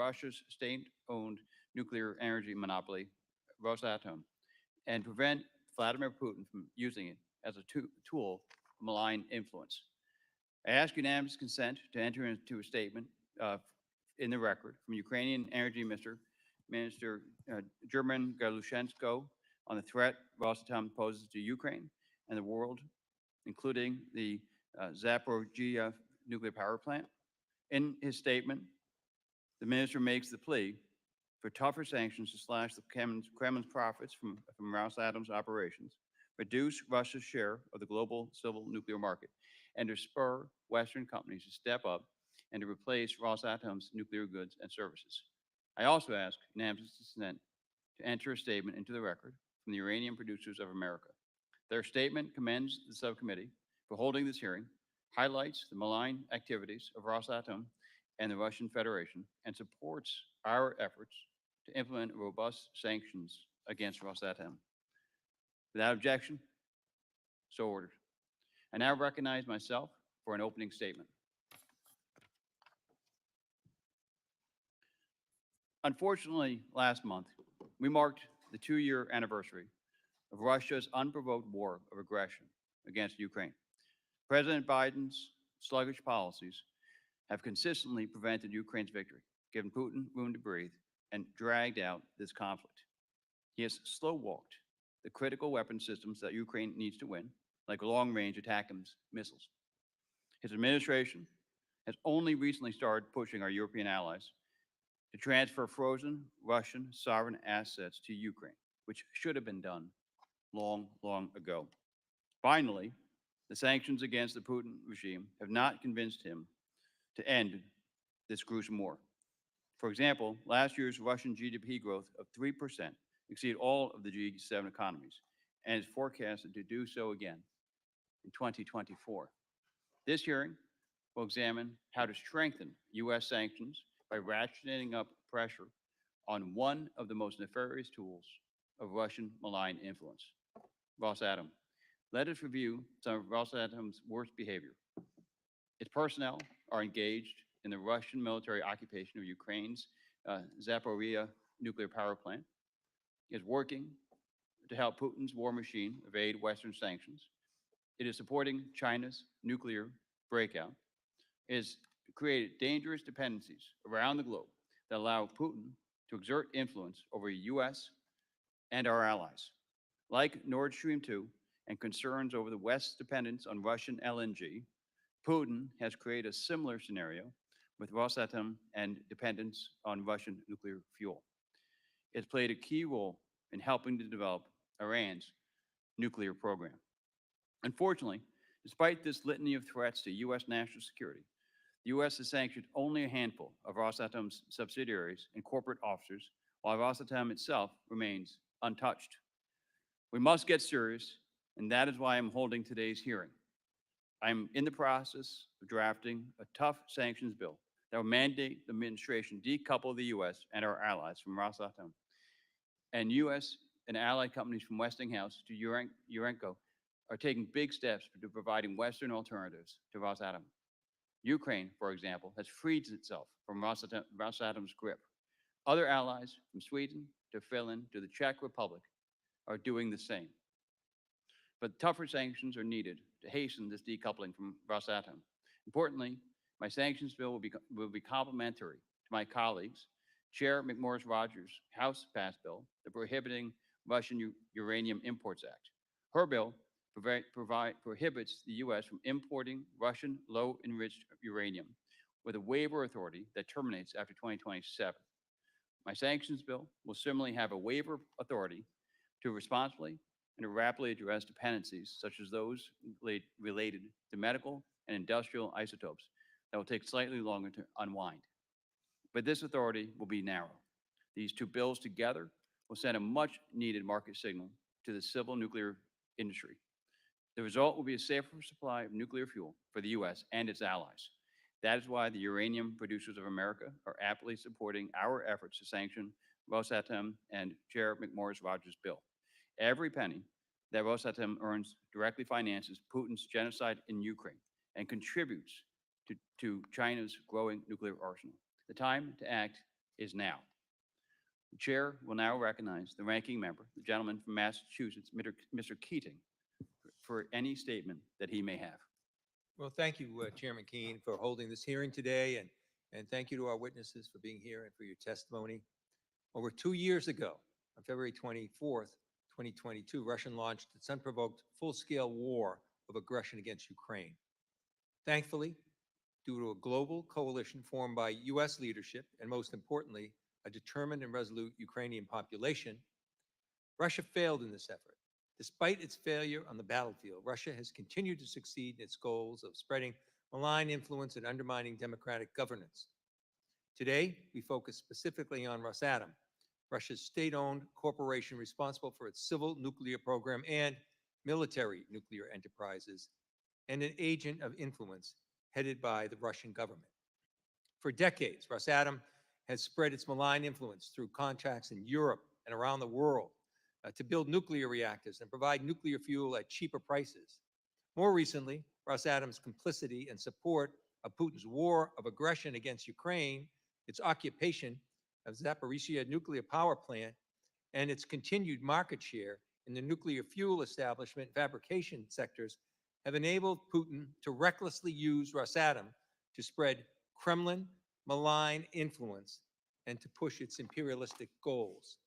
Russia's state-owned nuclear energy monopoly, Rosatom, and prevent Vladimir Putin from using it as a tool of malign influence. I ask unanimous consent to enter into a statement in the record from Ukrainian Energy Minister German Galushenko on the threat Rosatom poses to Ukraine and the world, including the Zaporizhzhia nuclear power plant. In his statement, the minister makes the plea for tougher sanctions to slash the Kremlin's profits from Rosatom's operations, reduce Russia's share of the global civil nuclear market, and to spur Western companies to step up and to replace Rosatom's nuclear goods and services. I also ask unanimous consent to enter a statement into the record from the Uranium Producers of America. Their statement commends the subcommittee for holding this hearing, highlights the malign activities of Rosatom and the Russian Federation, and supports our efforts to implement robust sanctions against Rosatom. Without objection, so ordered. I now recognize myself for an opening statement. Unfortunately, last month, we marked the 2-year anniversary of Russia's unprovoked war of aggression against Ukraine. President Biden's sluggish policies have consistently prevented Ukraine's victory, given Putin room to breathe, and dragged out this conflict. He has slow-walked the critical weapon systems that Ukraine needs to win, like long-range attack missiles. His administration has only recently started pushing our European allies to transfer frozen Russian sovereign assets to Ukraine, which should have been done long, long ago. Finally, the sanctions against the Putin regime have not convinced him to end this gruesome war. For example, last year's Russian GDP growth of 3% exceeded all of the G7 economies and is forecasted to do so again in 2024. This hearing will examine how to strengthen U.S. sanctions by ratcheting up pressure on one of the most nefarious tools of Russian malign influence, Rosatom. Let us review some of Rosatom's worst behavior. Its personnel are engaged in the Russian military occupation of Ukraine's Zaporizhzhia nuclear power plant. It is working to help Putin's war machine evade Western sanctions. It is supporting China's nuclear breakout. It has created dangerous dependencies around the globe that allow Putin to exert influence over the U.S. and our allies. Like Nord Stream 2 and concerns over the West's dependence on Russian LNG, Putin has created a similar scenario with Rosatom and dependence on Russian nuclear fuel. It's played a key role in helping to develop Iran's nuclear program. Unfortunately, despite this litany of threats to U.S. national security, the U.S. has sanctioned only a handful of Rosatom's subsidiaries and corporate officers, while Rosatom itself remains untouched. We must get serious, and that is why I'm holding today's hearing. I'm in the process of drafting a tough sanctions bill that will mandate the administration decouple the U.S. and our allies from Rosatom. And U.S. and allied companies from Westinghouse to Urenco are taking big steps to providing Western alternatives to Rosatom. Ukraine, for example, has freed itself from Rosatom's grip. Other allies, from Sweden to Finland to the Czech Republic, are doing the same. But tougher sanctions are needed to hasten this decoupling from Rosatom. Importantly, my sanctions bill will be complementary to my colleagues, Chair McMorris-Rodgers' House-passed bill, the Prohibiting Russian Uranium Imports Act. Her bill prohibits the U.S. from importing Russian low-enriched uranium with a waiver authority that terminates after 2027. My sanctions bill will similarly have a waiver authority to responsibly and to rapidly address dependencies such as those related to medical and industrial isotopes that will take slightly longer to unwind. But this authority will be narrow. These two bills together will send a much-needed market signal to the civil nuclear industry. The result will be a safer supply of nuclear fuel for the U.S. and its allies. That is why the Uranium Producers of America are aptly supporting our efforts to sanction Rosatom and Chair McMorris-Rodgers' bill. Every penny that Rosatom earns directly finances Putin's genocide in Ukraine and contributes to China's growing nuclear arsenal. The time to act is now. The chair will now recognize the ranking member, the gentleman from Massachusetts, Mr. Keating, for any statement that he may have. Well, thank you, Chairman Keane, for holding this hearing today, and thank you to our witnesses for being here and for your testimony. Over 2 years ago, on February 24th, 2022, Russia launched its unprovoked full-scale war of aggression against Ukraine. Thankfully, due to a global coalition formed by U.S. leadership and, most importantly, a determined and resolute Ukrainian population, Russia failed in this effort. Despite its failure on the battlefield, Russia has continued to succeed in its goals of spreading malign influence and undermining democratic governance. Today, we focus specifically on Rosatom, Russia's state-owned corporation responsible for its civil nuclear program and military nuclear enterprises, and an agent of influence headed by the Russian government. For decades, Rosatom has spread its malign influence through contracts in Europe and around the world to build nuclear reactors and provide nuclear fuel at cheaper prices. More recently, Rosatom's complicity and support of Putin's war of aggression against Ukraine, its occupation of Zaporizhzhia nuclear power plant, and its continued market share in the nuclear fuel establishment and fabrication sectors have enabled Putin to recklessly use Rosatom to spread Kremlin malign influence and to push its imperialistic goals.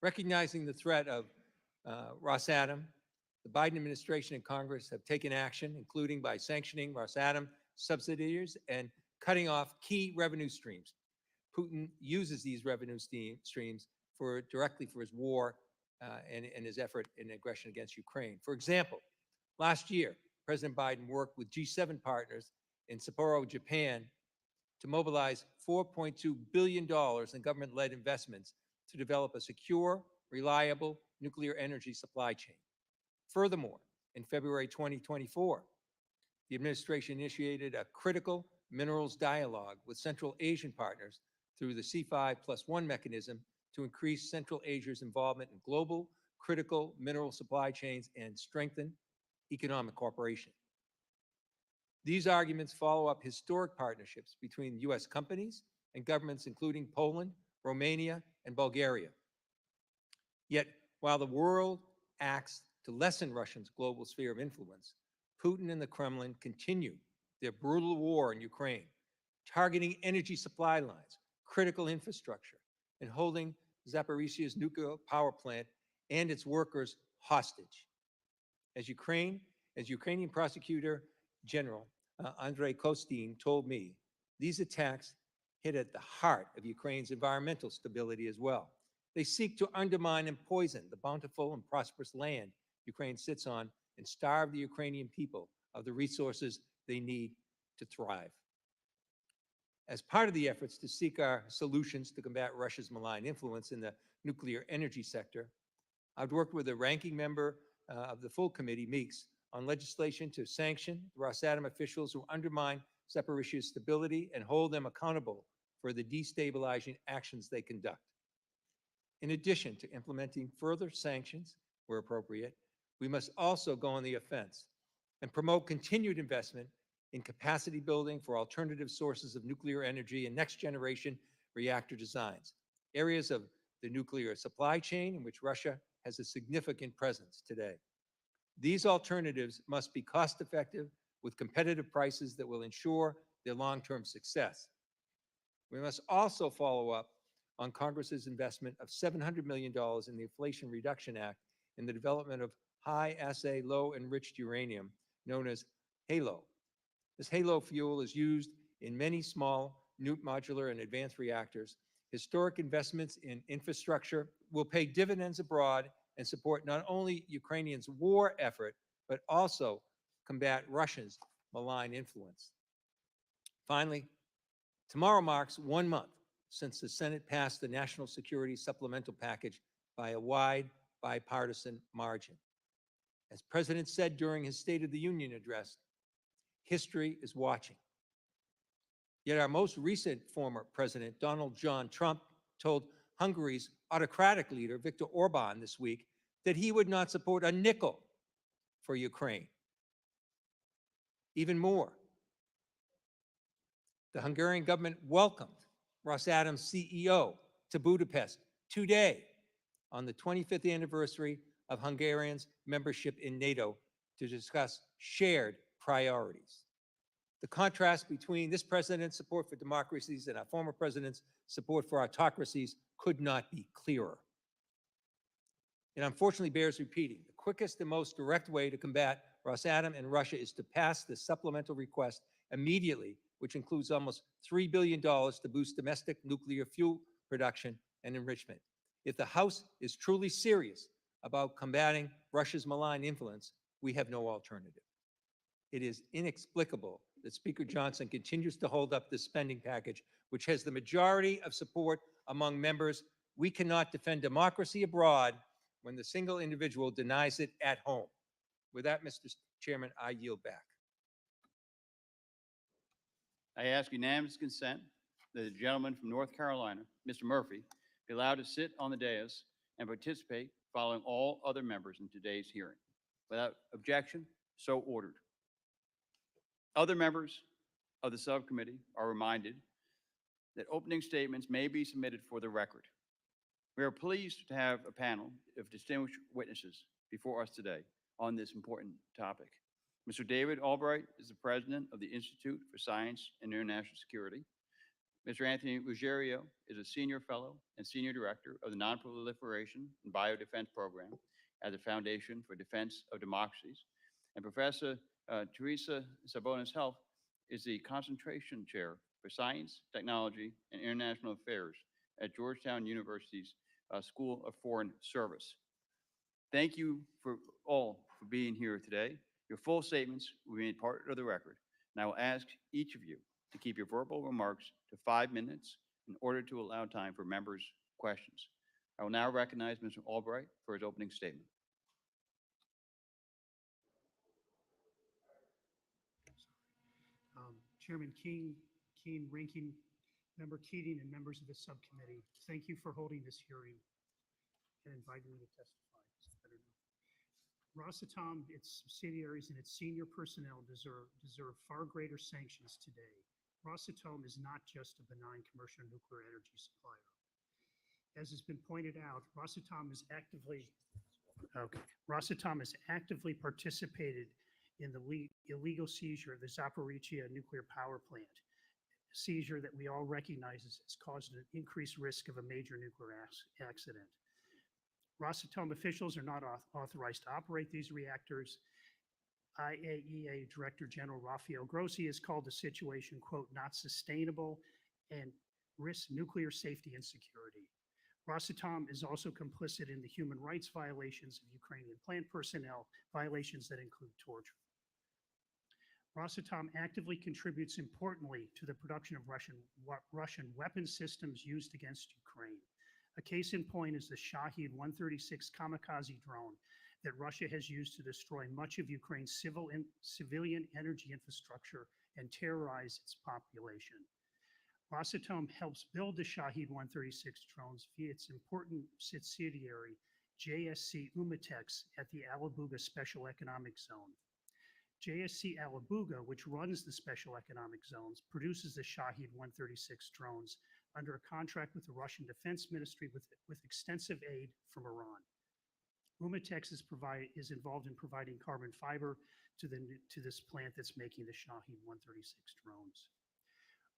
Recognizing the threat of Rosatom, the Biden administration and Congress have taken action, including by sanctioning Rosatom subsidiaries and cutting off key revenue streams. Putin uses these revenue streams directly for his war and his effort in aggression against Ukraine. For example, last year, President Biden worked with G7 partners in Sapporo, Japan, to mobilize $4.2 billion in government-led investments to develop a secure, reliable nuclear energy supply chain. Furthermore, in February 2024, the administration initiated a critical minerals dialogue with Central Asian partners through the C5+1 mechanism to increase Central Asia's involvement in global critical mineral supply chains and strengthen economic cooperation. These arguments follow up historic partnerships between U.S. companies and governments including Poland, Romania, and Bulgaria. Yet, while the world acts to lessen Russia's global sphere of influence, Putin and the Kremlin continue their brutal war in Ukraine, targeting energy supply lines, critical infrastructure, and holding Zaporizhzhia's nuclear power plant and its workers hostage. As Ukrainian Prosecutor General Andrei Kostin told me, these attacks hit at the heart of Ukraine's environmental stability as well. They seek to undermine and poison the bountiful and prosperous land Ukraine sits on and starve the Ukrainian people of the resources they need to thrive. As part of the efforts to seek our solutions to combat Russia's malign influence in the nuclear energy sector, I've worked with a ranking member of the full committee, Meeks, on legislation to sanction Rosatom officials who undermine Zaporizhzhia's stability and hold them accountable for the destabilizing actions they conduct. In addition to implementing further sanctions where appropriate, we must also go on the offense and promote continued investment in capacity building for alternative sources of nuclear energy and next-generation reactor designs, areas of the nuclear supply chain in which Russia has a significant presence today. These alternatives must be cost-effective with competitive prices that will ensure their long-term success. We must also follow up on Congress's investment of $700 million in the Inflation Reduction Act in the development of high-assay, low-enriched uranium, known as HALO. This HALO fuel is used in many small, modular, and advanced reactors. Historic investments in infrastructure will pay dividends abroad and support not only Ukrainians' war effort, but also combat Russia's malign influence. Finally, tomorrow marks 1 month since the Senate passed the National Security Supplemental Package by a wide bipartisan margin. As the President said during his State of the Union address, history is watching. Yet our most recent former President, Donald John Trump, told Hungary's autocratic leader, Viktor Orban, this week that he would not support a nickel for Ukraine. Even more, the Hungarian government welcomed Rosatom's CEO to Budapest today on the 25th anniversary of Hungarian's membership in NATO to discuss shared priorities. The contrast between this president's support for democracies and our former president's support for autocracies could not be clearer. It unfortunately bears repeating. The quickest and most direct way to combat Rosatom and Russia is to pass this supplemental request immediately, which includes almost $3 billion to boost domestic nuclear fuel production and enrichment. If the House is truly serious about combating Russia's malign influence, we have no alternative. It is inexplicable that Speaker Johnson continues to hold up this spending package, which has the majority of support among members. We cannot defend democracy abroad when the single individual denies it at home. With that, Mr. Chairman, I yield back. I ask unanimous consent that the gentleman from North Carolina, Mr. Murphy, be allowed to sit on the dais and participate following all other members in today's hearing. Without objection, so ordered. Other members of the subcommittee are reminded that opening statements may be submitted for the record. We are pleased to have a panel of distinguished witnesses before us today on this important topic. Mr. David Albright is the president of the Institute for Science and International Security. Mr. Anthony Ruggiero is a senior fellow and senior director of the Non Proliferation and Biodefensa program at the Foundation for Defense of Democracies. And Professor Theresa Sabonis-Helf is the concentration chair for science, technology, and international affairs at Georgetown University's School of Foreign Service. Thank you for all for being here today. Your full statements will be made part of the record, and I will ask each of you to keep your verbal remarks to 5 minutes in order to allow time for members' questions. I will now recognize Mr. Albright for his opening statement. Chairman Keene, Ranking Member Keating, and members of the subcommittee, thank you for holding this hearing and inviting me to testify. Rosatom, its subsidiaries, and its senior personnel deserve far greater sanctions today. Rosatom is not just a benign commercial nuclear energy supplier. As has been pointed out, Rosatom has actively participated in the illegal seizure of the Zaporizhzhia nuclear power plant, a seizure that we all recognize has caused an increased risk of a major nuclear accident. Rosatom officials are not authorized to operate these reactors. IAEA Director General Rafael Grossi has called the situation, quote, not sustainable and risks nuclear safety and security. Rosatom is also complicit in the human rights violations of Ukrainian plant personnel, violations that include torture. Rosatom actively contributes importantly to the production of Russian weapon systems used against Ukraine. A case in point is the Shahed-136 kamikaze drone that Russia has used to destroy much of Ukraine's civilian energy infrastructure and terrorize its population. Rosatom helps build the Shahed-136 drones via its important subsidiary, JSC Umatex, at the Alabuga Special Economic Zone. JSC Alabuga, which runs the Special Economic Zones, produces the Shahed-136 drones under a contract with the Russian Defense Ministry with extensive aid from Iran. Umatex is involved in providing carbon fiber to this plant that's making the Shahed-136 drones.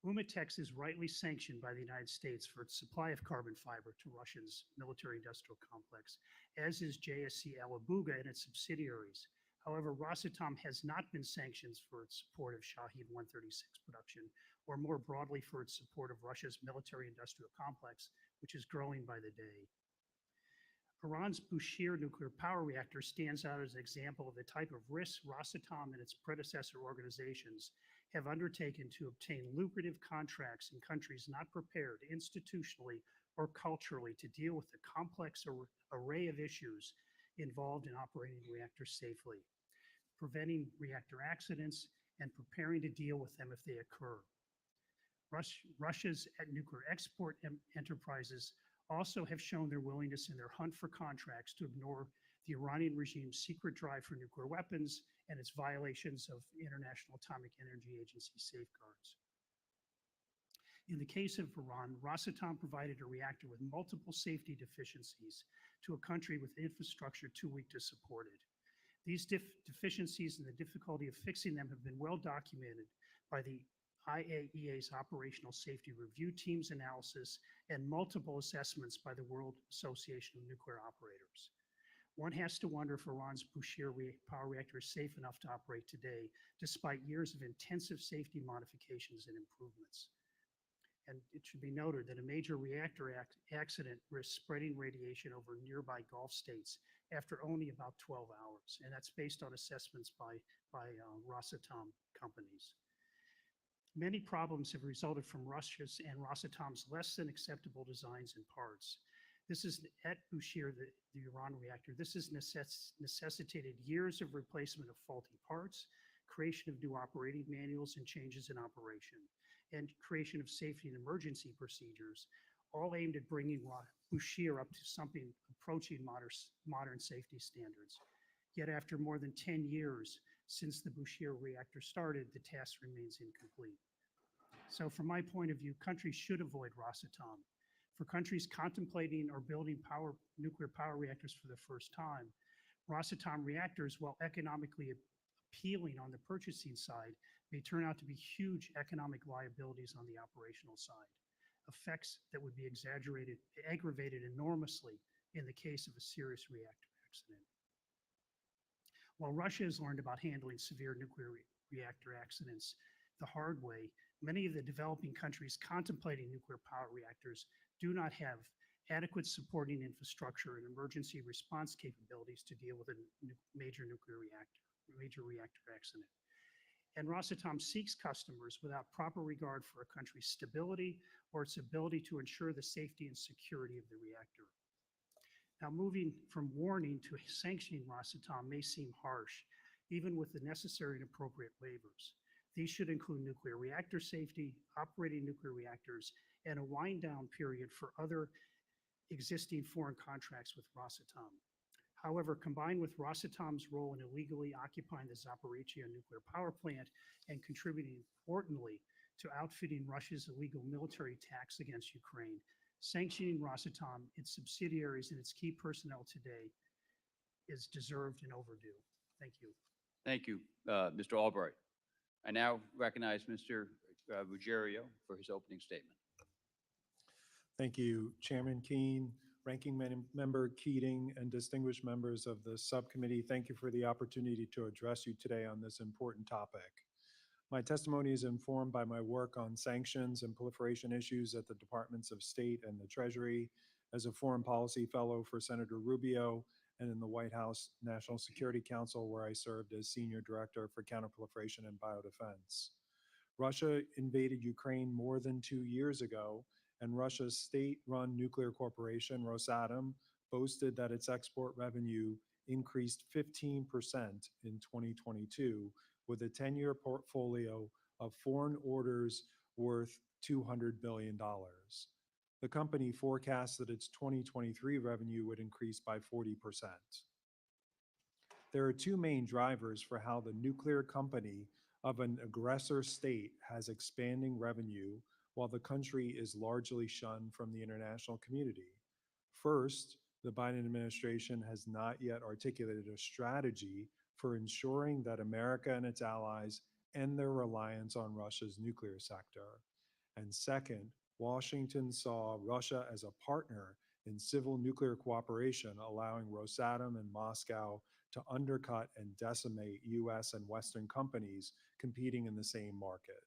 Umatex is rightly sanctioned by the United States for its supply of carbon fiber to Russia's military-industrial complex, as is JSC Alabuga and its subsidiaries. However, Rosatom has not been sanctioned for its support of Shahed-136 production, or more broadly for its support of Russia's military-industrial complex, which is growing by the day. Iran's Bushehr nuclear power reactor stands out as an example of the type of risks Rosatom and its predecessor organizations have undertaken to obtain lucrative contracts in countries not prepared institutionally or culturally to deal with the complex array of issues involved in operating reactors safely, preventing reactor accidents, and preparing to deal with them if they occur. Russia's nuclear export enterprises also have shown their willingness in their hunt for contracts to ignore the Iranian regime's secret drive for nuclear weapons and its violations of International Atomic Energy Agency safeguards. In the case of Iran, Rosatom provided a reactor with multiple safety deficiencies to a country with infrastructure too weak to support it. These deficiencies and the difficulty of fixing them have been well documented by the IAEA's Operational Safety Review Team's analysis and multiple assessments by the World Association of Nuclear Operators. One has to wonder if Iran's Bushehr power reactor is safe enough to operate today, despite years of intensive safety modifications and improvements. And it should be noted that a major reactor accident risks spreading radiation over nearby Gulf states after only about 12 hours. And that's based on assessments by Rosatom companies. Many problems have resulted from Russia's and Rosatom's less than acceptable designs and parts. This is at Bushehr, the Iran reactor. This has necessitated years of replacement of faulty parts, creation of new operating manuals and changes in operation, and creation of safety and emergency procedures, all aimed at bringing Bushehr up to something approaching modern safety standards. Yet after more than 10 years since the Bushehr reactor started, the task remains incomplete. So from my point of view, countries should avoid Rosatom. For countries contemplating or building nuclear power reactors for the first time, Rosatom reactors, while economically appealing on the purchasing side, may turn out to be huge economic liabilities on the operational side, effects that would be aggravated enormously in the case of a serious reactor accident. While Russia has learned about handling severe nuclear reactor accidents the hard way, many of the developing countries contemplating nuclear power reactors do not have adequate supporting infrastructure and emergency response capabilities to deal with a major reactor accident. And Rosatom seeks customers without proper regard for a country's stability or its ability to ensure the safety and security of the reactor. Now, moving from warning to sanctioning Rosatom may seem harsh, even with the necessary and appropriate waivers. These should include nuclear reactor safety, operating nuclear reactors, and a wind down period for other existing foreign contracts with Rosatom. However, combined with Rosatom's role in illegally occupying the Zaporizhzhia nuclear power plant and contributing importantly to outfitting Russia's illegal military attacks against Ukraine, sanctioning Rosatom, its subsidiaries, and its key personnel today is deserved and overdue. Thank you. Thank you, Mr. Albright. I now recognize Mr. Ruggiero for his opening statement. Thank you, Chairman Keene, Ranking Member Keating, and distinguished members of the subcommittee. Thank you for the opportunity to address you today on this important topic. My testimony is informed by my work on sanctions and proliferation issues at the Departments of State and the Treasury, as a foreign policy fellow for Senator Rubio, and in the White House National Security Council, where I served as Senior Director for Counterproliferation and Biodefense. Russia invaded Ukraine more than 2 years ago, and Russia's state-run nuclear corporation, Rosatom, boasted that its export revenue increased 15% in 2022, with a 10-year portfolio of foreign orders worth $200 billion. The company forecasts that its 2023 revenue would increase by 40%. There are two main drivers for how the nuclear company of an aggressor state has expanding revenue while the country is largely shunned from the international community. First, the Biden administration has not yet articulated a strategy for ensuring that America and its allies end their reliance on Russia's nuclear sector. And second, Washington saw Russia as a partner in civil nuclear cooperation, allowing Rosatom and Moscow to undercut and decimate US and Western companies competing in the same market.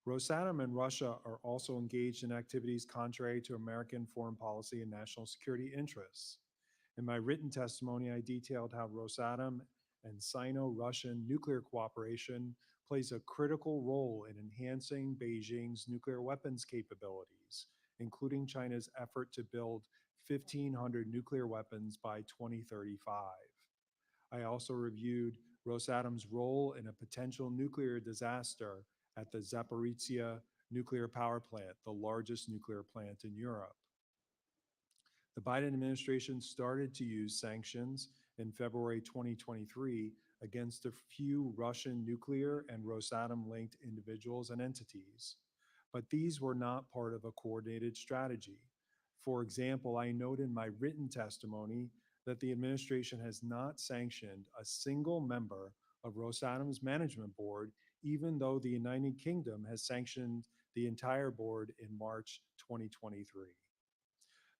Rosatom and Russia are also engaged in activities contrary to American foreign policy and national security interests. In my written testimony, I detailed how Rosatom and Sino-Russian nuclear cooperation plays a critical role in enhancing Beijing's nuclear weapons capabilities, including China's effort to build 1,500 nuclear weapons by 2035. I also reviewed Rosatom's role in a potential nuclear disaster at the Zaporizhzhia nuclear power plant, the largest nuclear plant in Europe. The Biden administration started to use sanctions in February 2023 against a few Russian nuclear and Rosatom-linked individuals and entities. but these were not part of a coordinated strategy. For example, I note in my written testimony that the administration has not sanctioned a single member of Rosatom's management board, even though the United Kingdom has sanctioned the entire board in March 2023.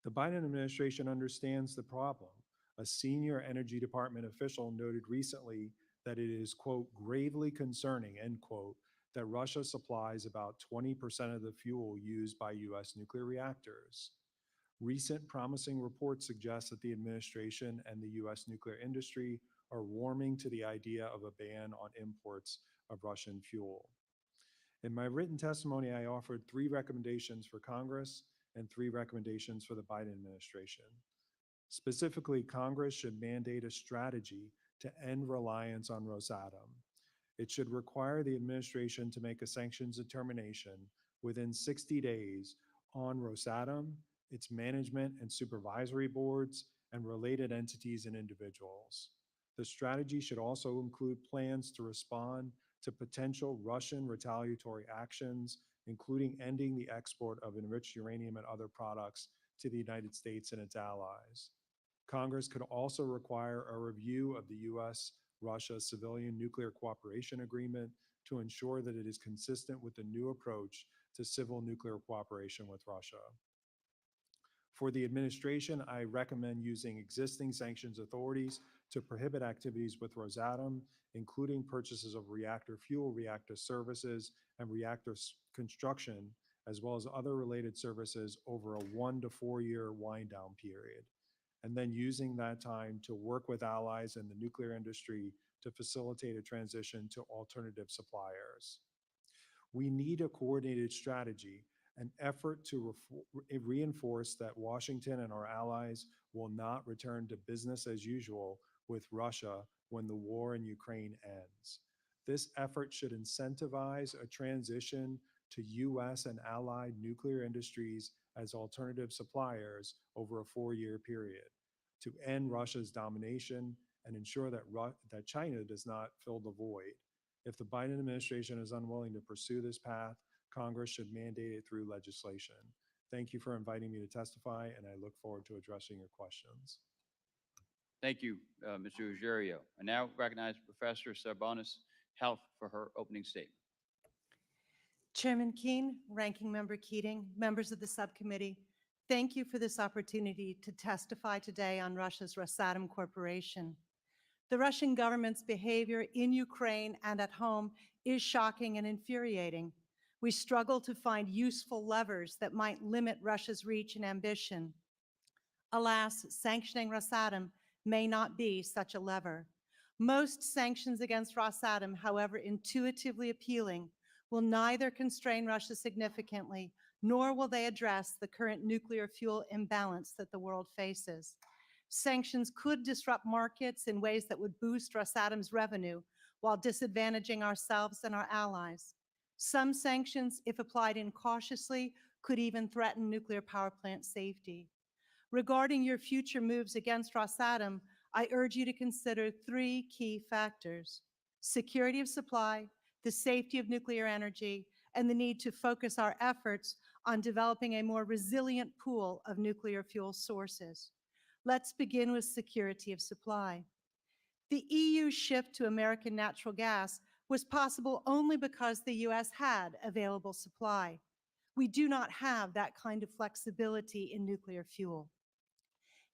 The Biden administration understands the problem. A senior Energy Department official noted recently that it is, quote, gravely concerning, end quote, that Russia supplies about 20% of the fuel used by US nuclear reactors. Recent promising reports suggest that the administration and the US nuclear industry are warming to the idea of a ban on imports of Russian fuel. In my written testimony, I offered 3 recommendations for Congress and 3 recommendations for the Biden administration. Specifically, Congress should mandate a strategy to end reliance on Rosatom. It should require the administration to make a sanctions determination within 60 days on Rosatom, its management and supervisory boards, and related entities and individuals. The strategy should also include plans to respond to potential Russian retaliatory actions, including ending the export of enriched uranium and other products to the United States and its allies. Congress could also require a review of the US-Russia Civilian Nuclear Cooperation Agreement to ensure that it is consistent with the new approach to civil nuclear cooperation with Russia. For the administration, I recommend using existing sanctions authorities to prohibit activities with Rosatom, including purchases of reactor fuel, reactor services, and reactor construction, as well as other related services over a 1 to 4 year wind down period. And then using that time to work with allies in the nuclear industry to facilitate a transition to alternative suppliers. We need a coordinated strategy, an effort to reinforce that Washington and our allies will not return to business as usual with Russia when the war in Ukraine ends. This effort should incentivize a transition to US and allied nuclear industries as alternative suppliers over a 4-year period to end Russia's domination and ensure that China does not fill the void. If the Biden administration is unwilling to pursue this path, Congress should mandate it through legislation. Thank you for inviting me to testify, and I look forward to addressing your questions. Thank you, Mr. Ruggiero. I now recognize Professor Sabonis-Helf for her opening statement. Chairman Keane, Ranking Member Keating, members of the subcommittee, thank you for this opportunity to testify today on Russia's Rosatom Corporation. The Russian government's behavior in Ukraine and at home is shocking and infuriating. We struggle to find useful levers that might limit Russia's reach and ambition. Alas, sanctioning Rosatom may not be such a lever. Most sanctions against Rosatom, however intuitively appealing, will neither constrain Russia significantly, nor will they address the current nuclear fuel imbalance that the world faces. Sanctions could disrupt markets in ways that would boost Rosatom's revenue while disadvantaging ourselves and our allies. Some sanctions, if applied incautiously, could even threaten nuclear power plant safety. Regarding your future moves against Rosatom, I urge you to consider 3 key factors: security of supply, the safety of nuclear energy, and the need to focus our efforts on developing a more resilient pool of nuclear fuel sources. Let's begin with security of supply. The EU shift to American natural gas was possible only because the US had available supply. We do not have that kind of flexibility in nuclear fuel.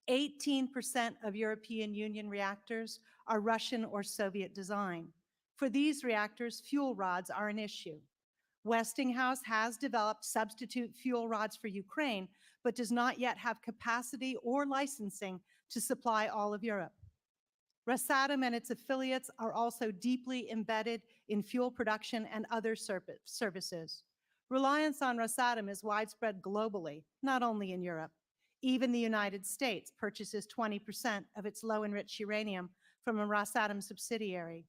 18% of European Union reactors are Russian or Soviet design. For these reactors, fuel rods are an issue. Westinghouse has developed substitute fuel rods for Ukraine, but does not yet have capacity or licensing to supply all of Europe. Rosatom and its affiliates are also deeply embedded in fuel production and other services. Reliance on Rosatom is widespread globally, not only in Europe. Even the United States purchases 20% of its low-enriched uranium from a Rosatom subsidiary.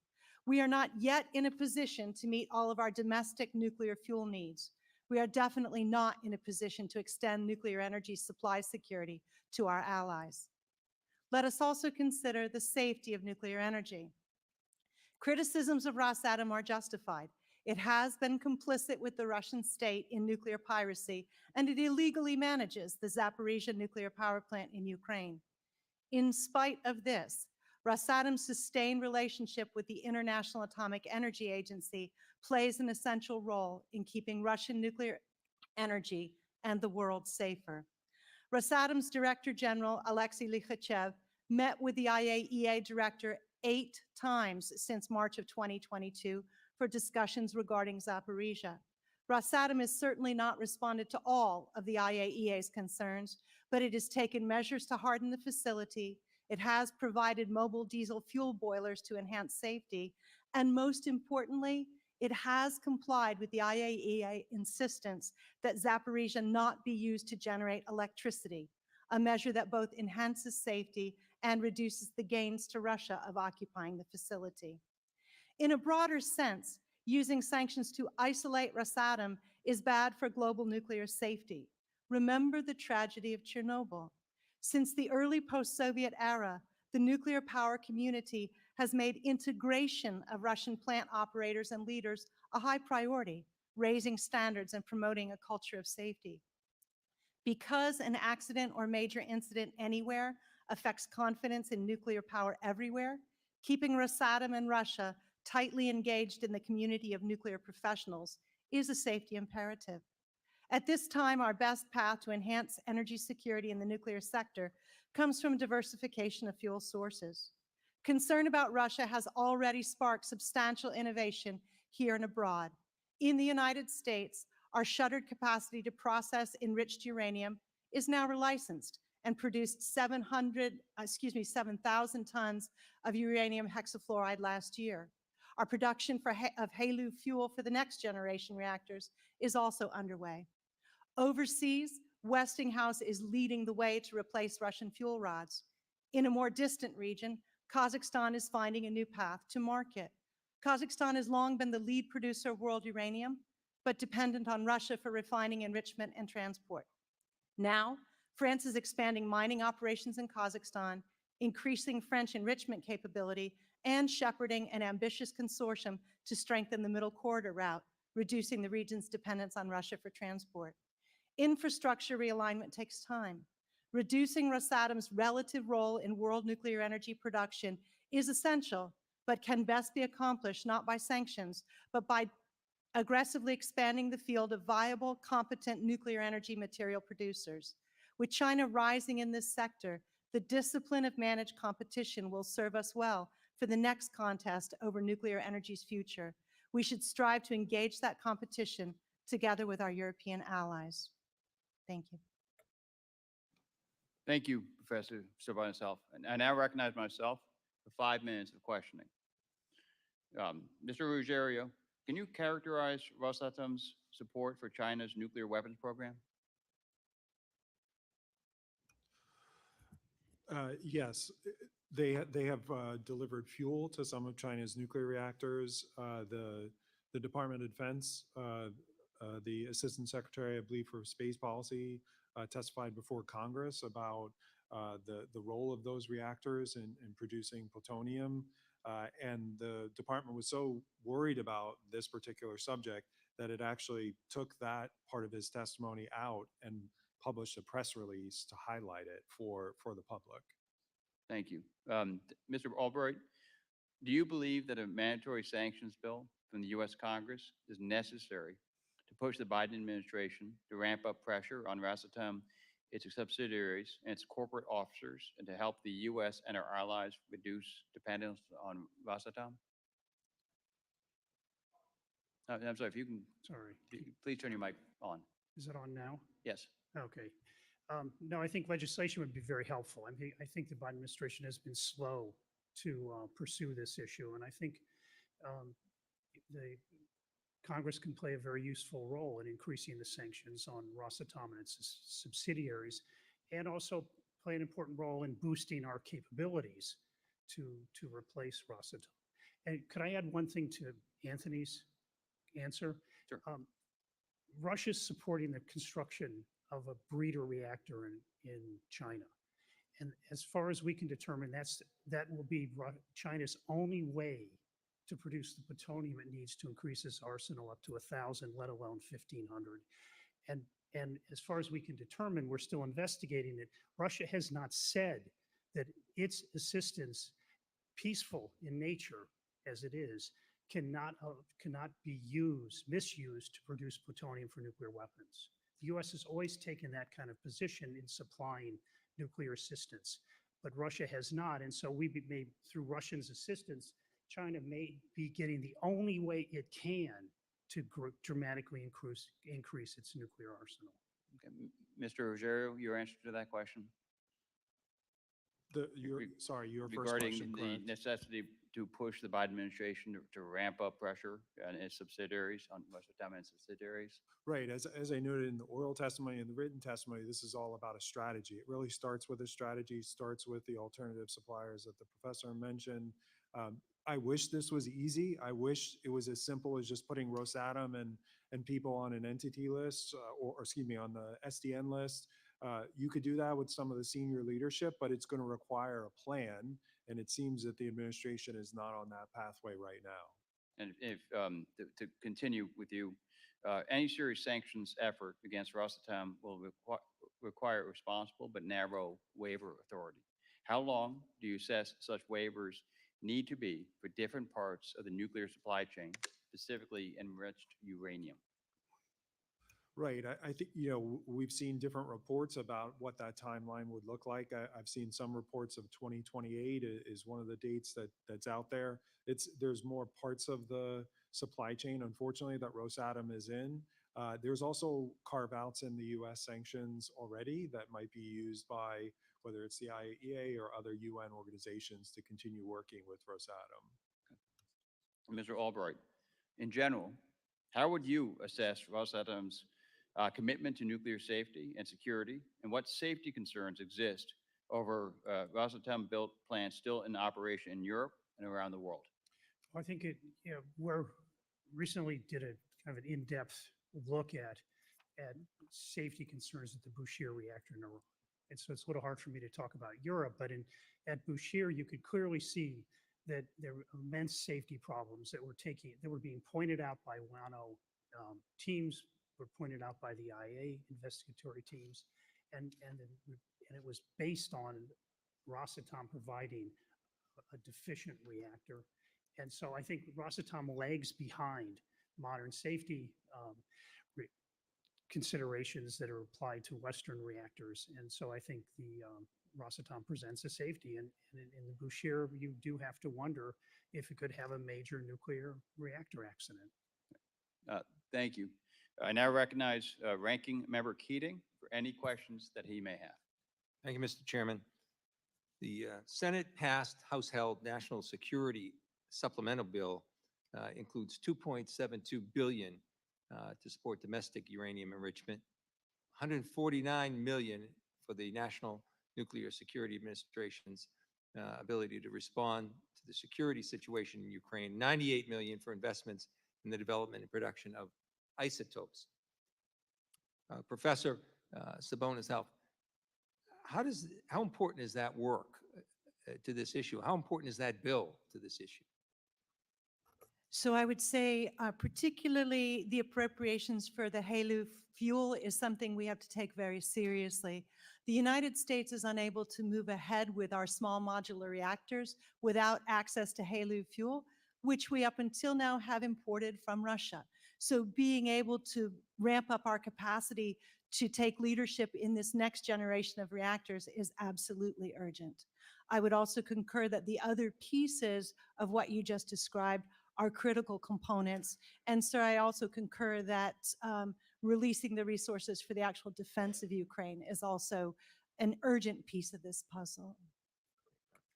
We are not yet in a position to meet all of our domestic nuclear fuel needs. We are definitely not in a position to extend nuclear energy supply security to our allies. Let us also consider the safety of nuclear energy. Criticisms of Rosatom are justified. It has been complicit with the Russian state in nuclear piracy, and it illegally manages the Zaporizhzhia nuclear power plant in Ukraine. In spite of this, Rosatom's sustained relationship with the International Atomic Energy Agency plays an essential role in keeping Russian nuclear energy and the world safer. Rosatom's Director General, Alexei Likhachev, met with the IAEA Director 8 times since March of 2022 for discussions regarding Zaporizhzhia. Rosatom has certainly not responded to all of the IAEA's concerns, but it has taken measures to harden the facility. It has provided mobile diesel fuel boilers to enhance safety, and most importantly, it has complied with the IAEA insistence that Zaporizhzhia not be used to generate electricity, a measure that both enhances safety and reduces the gains to Russia of occupying the facility. In a broader sense, using sanctions to isolate Rosatom is bad for global nuclear safety. Remember the tragedy of Chernobyl. Since the early post-Soviet era, the nuclear power community has made integration of Russian plant operators and leaders a high priority, raising standards and promoting a culture of safety. Because an accident or major incident anywhere affects confidence in nuclear power everywhere, keeping Rosatom and Russia tightly engaged in the community of nuclear professionals is a safety imperative. At this time, our best path to enhance energy security in the nuclear sector comes from diversification of fuel sources. Concern about Russia has already sparked substantial innovation here and abroad. In the United States, our shuttered capacity to process enriched uranium is now relicensed and produced 7,000 tons of uranium hexafluoride last year. Our production of HALEU fuel for the next generation reactors is also underway. Overseas, Westinghouse is leading the way to replace Russian fuel rods. In a more distant region, Kazakhstan is finding a new path to market. Kazakhstan has long been the lead producer of world uranium, but dependent on Russia for refining, enrichment, and transport. Now, France is expanding mining operations in Kazakhstan, increasing French enrichment capability, and shepherding an ambitious consortium to strengthen the Middle Corridor route, reducing the region's dependence on Russia for transport. Infrastructure realignment takes time. Reducing Rosatom's relative role in world nuclear energy production is essential, but can best be accomplished not by sanctions, but by aggressively expanding the field of viable, competent nuclear energy material producers. With China rising in this sector, the discipline of managed competition will serve us well for the next contest over nuclear energy's future. We should strive to engage that competition together with our European allies. Thank you. Thank you, Professor Sabonis-Helf. And I now recognize myself for 5 minutes of questioning. Mr. Ruggiero, can you characterize Rosatom's support for China's nuclear weapons program? Yes, they have delivered fuel to some of China's nuclear reactors. The Department of Defense, the Assistant Secretary, I believe, for Space Policy, testified before Congress about the role of those reactors in producing plutonium. And the department was so worried about this particular subject that it actually took that part of his testimony out and published a press release to highlight it for the public. Thank you. Mr. Albright, do you believe that a mandatory sanctions bill from the U.S. Congress is necessary to push the Biden administration to ramp up pressure on Rosatom, its subsidiaries, and its corporate officers, and to help the U.S. and our allies reduce dependence on Rosatom? I'm sorry, if you can, Sorry. please turn your mic on. Is it on now? Yes. Okay. No, I think legislation would be very helpful. I think the Biden administration has been slow to pursue this issue, and I think the Congress can play a very useful role in increasing the sanctions on Rosatom and its subsidiaries, and also play an important role in boosting our capabilities to replace Rosatom. And could I add one thing to Anthony's answer? Sure. Russia's supporting the construction of a breeder reactor in China. And as far as we can determine, that will be China's only way to produce the plutonium it needs to increase its arsenal up to 1,000, let alone 1,500. And as far as we can determine, we're still investigating it. Russia has not said that its assistance, peaceful in nature as it is, cannot be misused to produce plutonium for nuclear weapons. The U.S. has always taken that kind of position in supplying nuclear assistance, but Russia has not. And so through Russia's assistance, China may be getting the only way it can to dramatically increase its nuclear arsenal. Okay. Mr. Ruggiero, your answer to that question? Your first Regarding question, the correct? necessity to push the Biden administration to ramp up pressure on its subsidiaries, on Rosatom and subsidiaries? Right. As I noted in the oral testimony and the written testimony, this is all about a strategy. It really starts with a strategy, starts with the alternative suppliers that the professor mentioned. I wish this was easy. I wish it was as simple as just putting Rosatom and people on an entity list, or excuse me, on the SDN list. You could do that with some of the senior leadership, but it's going to require a plan. And it seems that the administration is not on that pathway right now. And if, to continue with you, any serious sanctions effort against Rosatom will require responsible but narrow waiver authority. How long do you assess such waivers need to be for different parts of the nuclear supply chain, specifically enriched uranium? Right. I think, we've seen different reports about what that timeline would look like. I've seen some reports of 2028 is one of the dates that's out there. There's more parts of the supply chain, unfortunately, that Rosatom is in. There's also carve-outs in the U.S. sanctions already that might be used by whether it's the IAEA or other UN organizations to continue working with Rosatom. Mr. Albright, in general, how would you assess Rosatom's commitment to nuclear safety and security, and what safety concerns exist over Rosatom-built plants still in operation in Europe and around the world? I think we recently did a kind of an in-depth look at safety concerns at the Ruggiero reactor in Iran. And so it's a little hard for me to talk about Europe, but at Ruggiero, you could clearly see that there were immense safety problems that were being pointed out by WANO teams, were pointed out by the IA investigatory teams, and it was based on Rosatom providing a deficient reactor. And so I think Rosatom lags behind modern safety considerations that are applied to Western reactors. And so I think the Rosatom presents a safety. And in the Ruggiero, you do have to wonder if it could have a major nuclear reactor accident. Thank you. I now recognize Ranking Member Keating for any questions that he may have. Thank you, Mr. Chairman. The Senate passed House-held National Security Supplemental Bill includes $2.72 billion to support domestic uranium enrichment, $149 million for the National Nuclear Security Administration's ability to respond to the security situation in Ukraine, $98 million for investments in the development and production of isotopes. Professor Sabonis-Helf, how important is that work to this issue? How important is that bill to this issue? So I would say particularly the appropriations for the HALEU fuel is something we have to take very seriously. The United States is unable to move ahead with our small modular reactors without access to HALEU fuel, which we up until now have imported from Russia. So being able to ramp up our capacity to take leadership in this next generation of reactors is absolutely urgent. I would also concur that the other pieces of what you just described are critical components. And so I also concur that releasing the resources for the actual defense of Ukraine is also an urgent piece of this puzzle.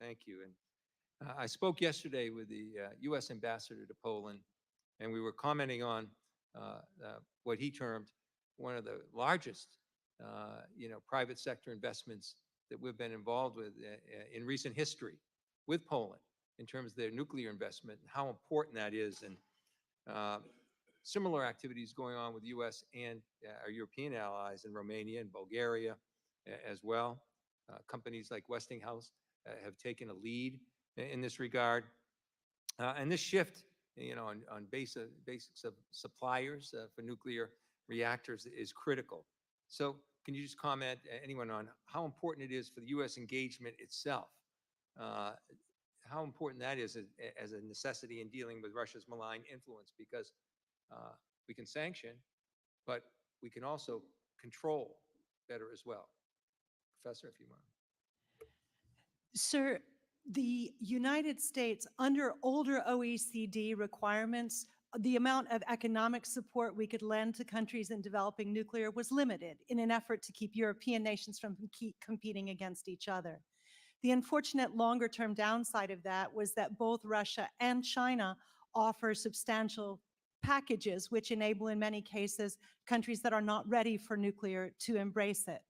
Thank you. And I spoke yesterday with the U.S. ambassador to Poland, and we were commenting on what he termed one of the largest, private sector investments that we've been involved with in recent history with Poland in terms of their nuclear investment and how important that is. And similar activities going on with the U.S. and our European allies in Romania and Bulgaria as well. Companies like Westinghouse have taken a lead in this regard. And this shift on basics of suppliers for nuclear reactors is critical. So can you just comment, anyone, on how important it is for the U.S. engagement itself? How important that is as a necessity in dealing with Russia's malign influence, because we can sanction, but we can also control better as well. Professor, if you want. Sir, the United States, under older OECD requirements, the amount of economic support we could lend to countries in developing nuclear was limited in an effort to keep European nations from competing against each other. The unfortunate longer-term downside of that was that both Russia and China offer substantial packages which enable, in many cases, countries that are not ready for nuclear to embrace it.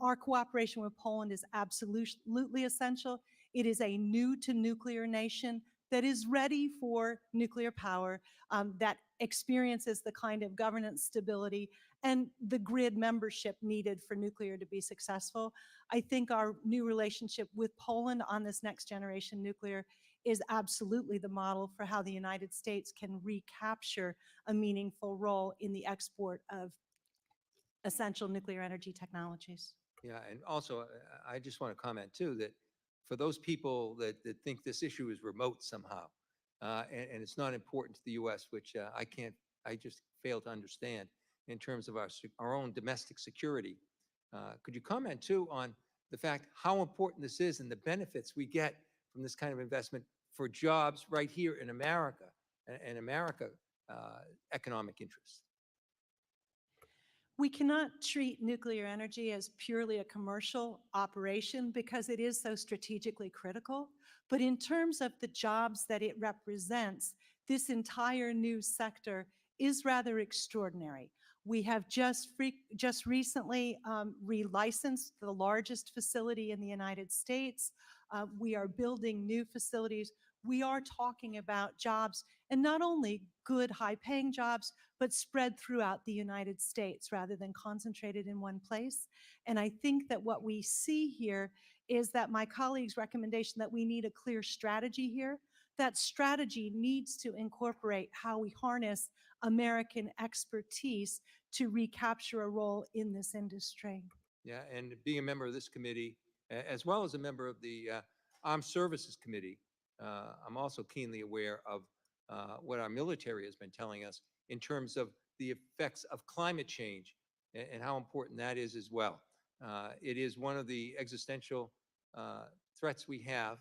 Our cooperation with Poland is absolutely essential. It is a new-to-nuclear nation that is ready for nuclear power, that experiences the kind of governance stability and the grid membership needed for nuclear to be successful. I think our new relationship with Poland on this next generation nuclear is absolutely the model for how the United States can recapture a meaningful role in the export of essential nuclear energy technologies. Yeah, and also I just want to comment too that for those people that think this issue is remote somehow, and it's not important to the U.S., which I just fail to understand in terms of our own domestic security. Could you comment too on the fact how important this is and the benefits we get from this kind of investment for jobs right here in America and America economic interests? We cannot treat nuclear energy as purely a commercial operation because it is so strategically critical. But in terms of the jobs that it represents, this entire new sector is rather extraordinary. We have just recently relicensed the largest facility in the United States. We are building new facilities. We are talking about jobs, and not only good high-paying jobs, but spread throughout the United States rather than concentrated in one place. And I think that what we see here is that my colleague's recommendation that we need a clear strategy here. That strategy needs to incorporate how we harness American expertise to recapture a role in this industry. Yeah, and being a member of this committee, as well as a member of the Armed Services Committee, I'm also keenly aware of what our military has been telling us in terms of the effects of climate change and how important that is as well. It is one of the existential threats we have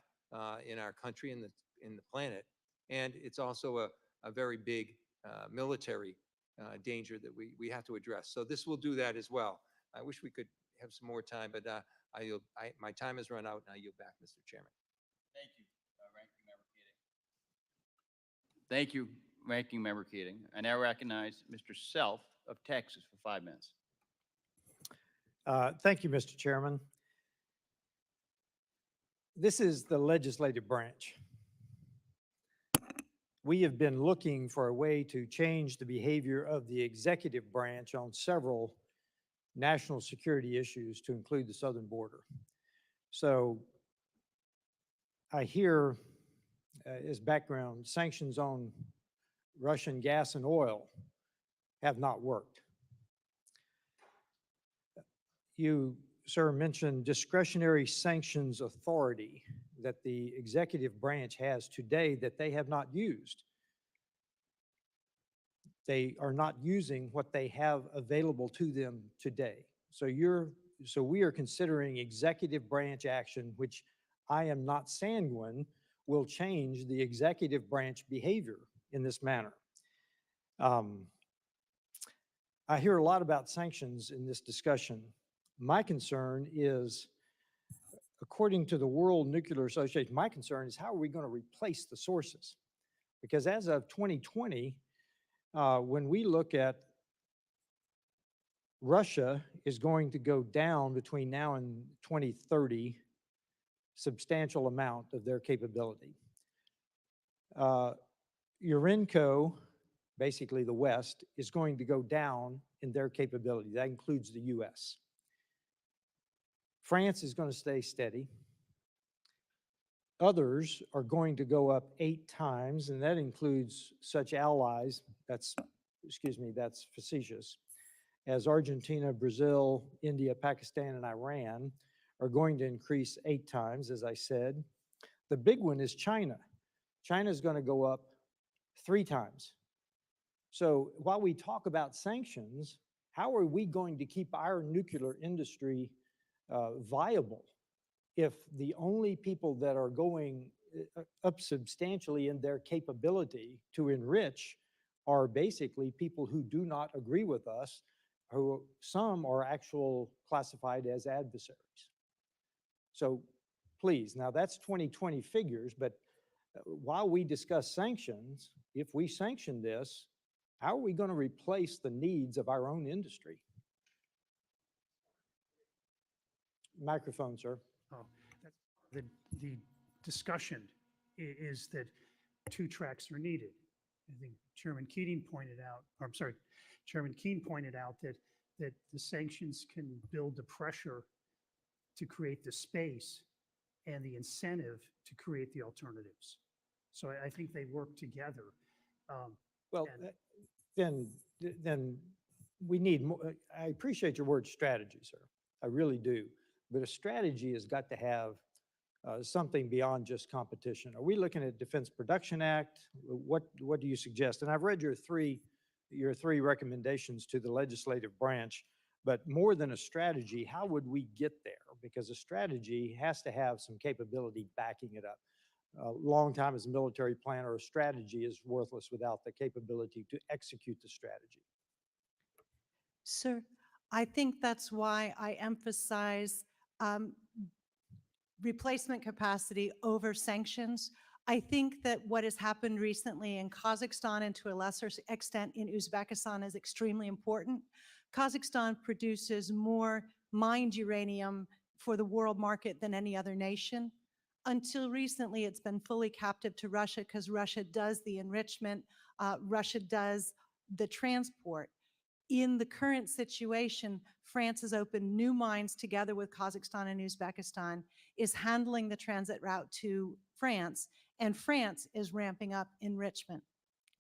in our country and in the planet, and it's also a very big military danger that we have to address. So this will do that as well. I wish we could have some more time, but my time has run out, and I yield back, Mr. Chairman. Thank you, Ranking Member Keating. Thank you, Ranking Member Keating. I now recognize Mr. Self of Texas for 5 minutes. Thank you, Mr. Chairman. This is the legislative branch. We have been looking for a way to change the behavior of the executive branch on several national security issues to include the southern border. So I hear as background, sanctions on Russian gas and oil have not worked. You, sir, mentioned discretionary sanctions authority that the executive branch has today that they have not used. They are not using what they have available to them today. So we are considering executive branch action, which I am not sanguine will change the executive branch behavior in this manner. I hear a lot about sanctions in this discussion. My concern is, according to the World Nuclear Association, my concern is how are we going to replace the sources? Because as of 2020, when we look at Russia is going to go down between now and 2030, substantial amount of their capability. Urenco, basically the West, is going to go down in their capability. That includes the US. France is going to stay steady. Others are going to go up 8 times, and that includes such allies, that's facetious, as Argentina, Brazil, India, Pakistan, and Iran are going to increase 8 times, as I said. The big one is China. China is going to go up 3 times. So while we talk about sanctions, how are we going to keep our nuclear industry viable if the only people that are going up substantially in their capability to enrich are basically people who do not agree with us, who some are classified as adversaries? So please, now that's 2020 figures, but while we discuss sanctions, if we sanction this, how are we going to replace the needs of our own industry? Microphone, sir. Oh, the discussion is that 2 tracks are needed. I think Chairman Keating pointed out, or I'm sorry, Chairman Keane pointed out that the sanctions can build the pressure to create the space and the incentive to create the alternatives. So I think they work together. Well, and- then we need more. I appreciate your word strategy, sir. I really do. But a strategy has got to have something beyond just competition. Are we looking at Defense Production Act? What do you suggest? And I've read your three recommendations to the legislative branch, but more than a strategy, how would we get there? Because a strategy has to have some capability backing it up. A long time as a military planner, a strategy is worthless without the capability to execute the strategy. Sir, I think that's why I emphasize replacement capacity over sanctions. I think that what has happened recently in Kazakhstan and to a lesser extent in Uzbekistan is extremely important. Kazakhstan produces more mined uranium for the world market than any other nation. Until recently, it's been fully captive to Russia because Russia does the enrichment, Russia does the transport. In the current situation, France has opened new mines together with Kazakhstan and Uzbekistan, is handling the transit route to France, and France is ramping up enrichment.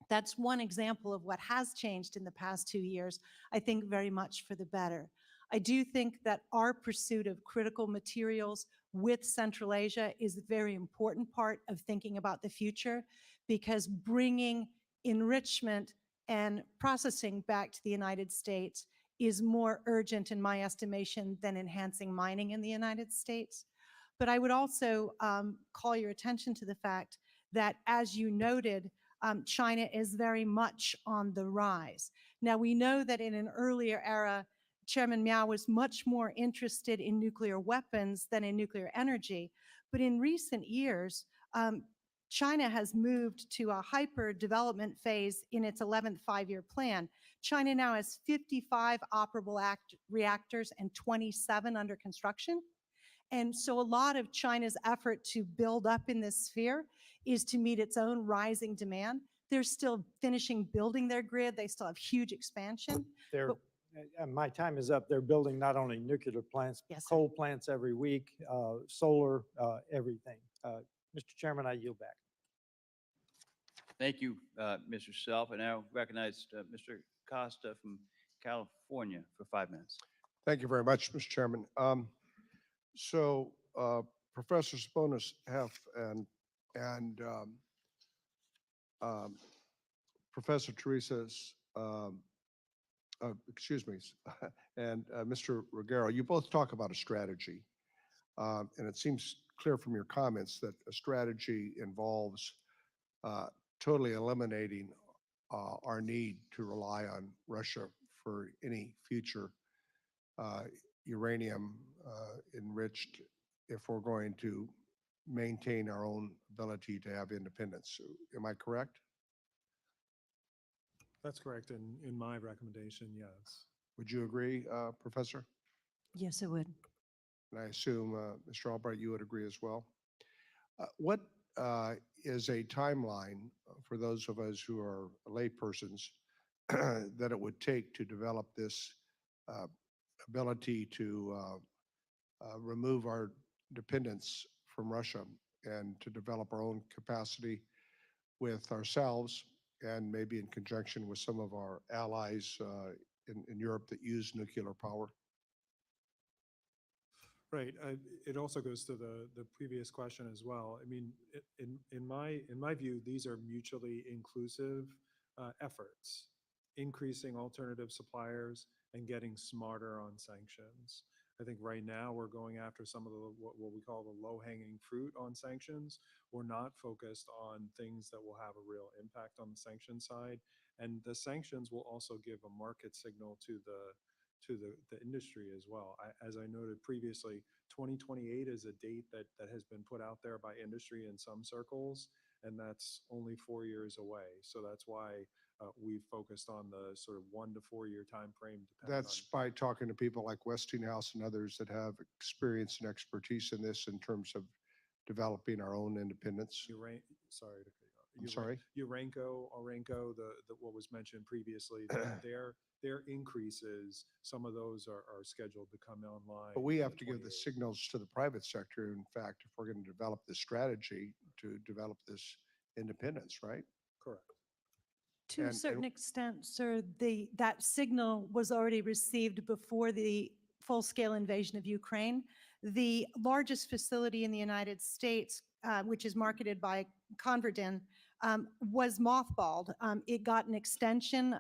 That's one example of what has changed in the past 2 years, I think very much for the better. I do think that our pursuit of critical materials with Central Asia is a very important part of thinking about the future, because bringing enrichment and processing back to the United States is more urgent in my estimation than enhancing mining in the United States. But I would also call your attention to the fact that, as you noted, China is very much on the rise. Now, we know that in an earlier era, Chairman Mao was much more interested in nuclear weapons than in nuclear energy. But in recent years, China has moved to a hyper development phase in its 11th five-year plan. China now has 55 operable reactors and 27 under construction. And so a lot of China's effort to build up in this sphere is to meet its own rising demand. They're still finishing building their grid. They still have huge expansion. My time is up. They're building not only nuclear plants, Yes, sir. coal plants every week, solar, everything. Mr. Chairman, I yield back. Thank you, Mr. Self. I now recognize Mr. Costa from California for 5 minutes. Thank you very much, Mr. Chairman. Professor Sabonis-Helf and Professor Theresa's, and Mr. Ruggiero, you both talk about a strategy. And it seems clear from your comments that a strategy involves totally eliminating our need to rely on Russia for any future uranium enriched, if we're going to maintain our own ability to have independence. Am I correct? That's correct. In my recommendation, yes. Would you agree, Professor? Yes, it would. And I assume, Mr. Albright, you would agree as well. What is a timeline for those of us who are laypersons that it would take to develop this ability to remove our dependence from Russia? and to develop our own capacity with ourselves and maybe in conjunction with some of our allies in Europe that use nuclear power? Right. It also goes to the previous question as well. I mean, in my view, these are mutually inclusive efforts, increasing alternative suppliers and getting smarter on sanctions. I think right now we're going after some of the what we call the low-hanging fruit on sanctions. We're not focused on things that will have a real impact on the sanction side. And the sanctions will also give a market signal to the industry as well. As I noted previously, 2028 is a date that has been put out there by industry in some circles, and that's only 4 years away. So that's why we've focused on the sort of 1 to 4 year time frame. That's by talking to people like Westinghouse and others that have experience and expertise in this in terms of developing our own independence. Sorry to cut you off. I'm sorry? Arenco, what was mentioned previously, their increases, some of those are scheduled to come online. But we in have to give the 28. signals to the private sector, in fact, if we're going to develop this strategy, to develop this independence, right? Correct. To a And- certain extent, sir, that signal was already received before the full-scale invasion of Ukraine. The largest facility in the United States, which is marketed by Converdin, was mothballed. It got an extension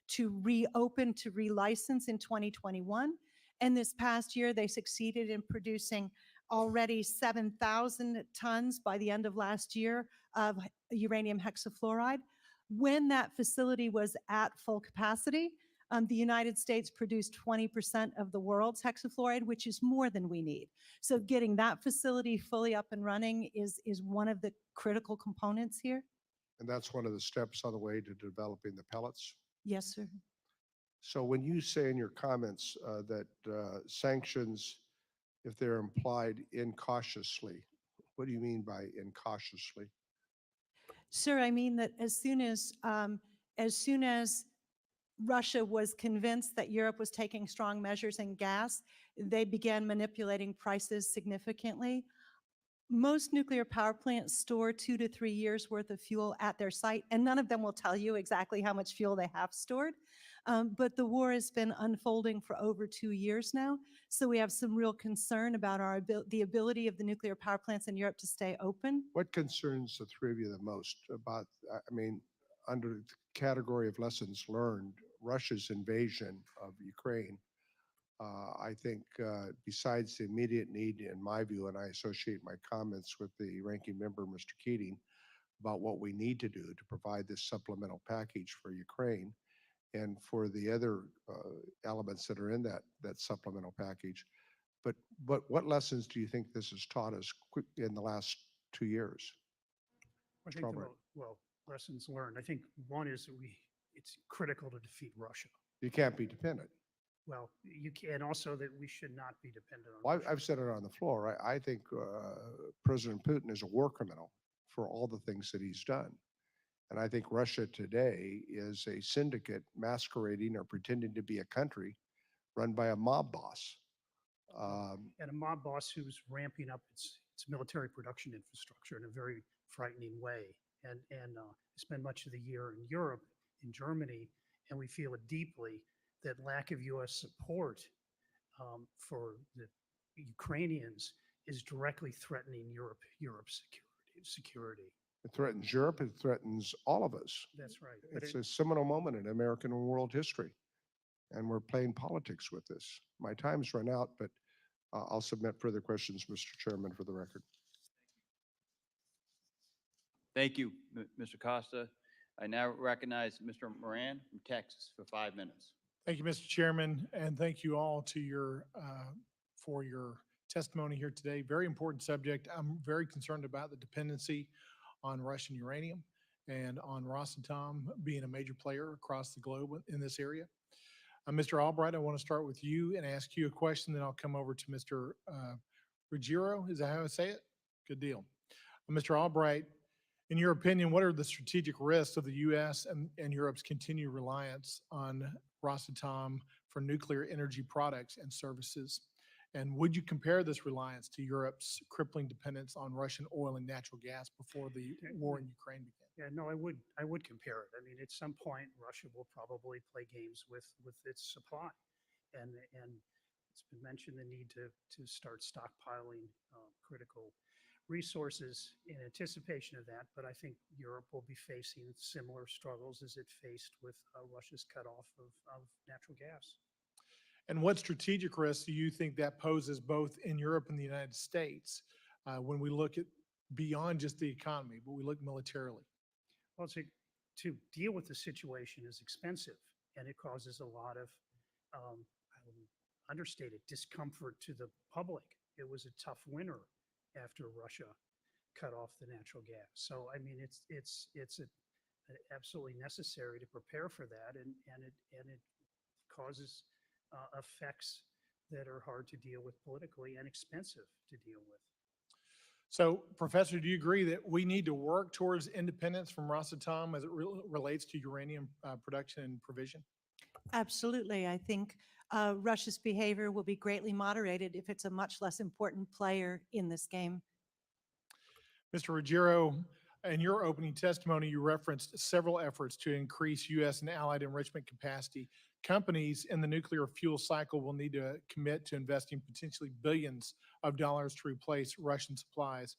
to reopen, to relicense in 2021. And this past year, they succeeded in producing already 7,000 tons by the end of last year of uranium hexafluoride. When that facility was at full capacity, the United States produced 20% of the world's hexafluoride, which is more than we need. So getting that facility fully up and running is one of the critical components here. And that's one of the steps on the way to developing the pellets. Yes, sir. So when you say in your comments that sanctions, if they're implied incautiously, what do you mean by incautiously? Sir, I mean that as soon as Russia was convinced that Europe was taking strong measures in gas, they began manipulating prices significantly. Most nuclear power plants store 2 to 3 years worth of fuel at their site, and none of them will tell you exactly how much fuel they have stored. But the war has been unfolding for over 2 years now, so we have some real concern about the ability of the nuclear power plants in Europe to stay open. What concerns the three of you the most about, I mean, under the category of lessons learned, Russia's invasion of Ukraine? I think besides the immediate need, in my view, and I associate my comments with the ranking member, Mr. Keating, about what we need to do to provide this supplemental package for Ukraine and for the other elements that are in that supplemental package. But what lessons do you think this has taught us in the last 2 years? I think lessons learned. I think one is that it's critical to defeat Russia. You can't be dependent. Well, you can also that we should not be dependent on Well, Russia. I've said it on the floor. I think President Putin is a war criminal for all the things that he's done. And I think Russia today is a syndicate masquerading or pretending to be a country run by a mob boss. And a mob boss who's ramping up its military production infrastructure in a very frightening way. And spend much of the year in Europe, in Germany, and we feel it deeply that lack of U.S. support for the Ukrainians is directly threatening Europe's security. It threatens Europe. It threatens all of us. That's right. But It's a seminal moment in American and world history. And we're playing politics with this. My time's run out, but I'll submit further questions, Mr. Chairman, for the record. Thank you, Mr. Costa. I now recognize Mr. Moran from Texas for 5 minutes. Thank you, Mr. Chairman, and thank you all for your testimony here today. Very important subject. I'm very concerned about the dependency on Russian uranium and on Rosatom being a major player across the globe in this area. Mr. Albright, I want to start with you and ask you a question, then I'll come over to Mr. Ruggiero. Is that how I say it? Good deal. Mr. Albright, in your opinion, what are the strategic risks of the U.S. and Europe's continued reliance on Rosatom for nuclear energy products and services? And would you compare this reliance to Europe's crippling dependence on Russian oil and natural gas before the war in Ukraine began? Yeah, no, I would compare it. I mean, at some point, Russia will probably play games with its supply. And it's been mentioned the need to start stockpiling critical resources in anticipation of that. But I think Europe will be facing similar struggles as it faced with Russia's cutoff of natural gas. And what strategic risks do you think that poses both in Europe and the United States when we look at beyond just the economy, but we look militarily? Well, to deal with the situation is expensive, and it causes a lot of, I will understate it, discomfort to the public. It was a tough winter after Russia cut off the natural gas. So, I mean, it's absolutely necessary to prepare for that, and it causes effects that are hard to deal with politically and expensive to deal with. So, Professor, do you agree that we need to work towards independence from Rosatom as it relates to uranium production and provision? Absolutely. I think Russia's behavior will be greatly moderated if it's a much less important player in this game. Mr. Ruggiero, in your opening testimony, you referenced several efforts to increase U.S. and allied enrichment capacity. Companies in the nuclear fuel cycle will need to commit to investing potentially billions of dollars to replace Russian supplies.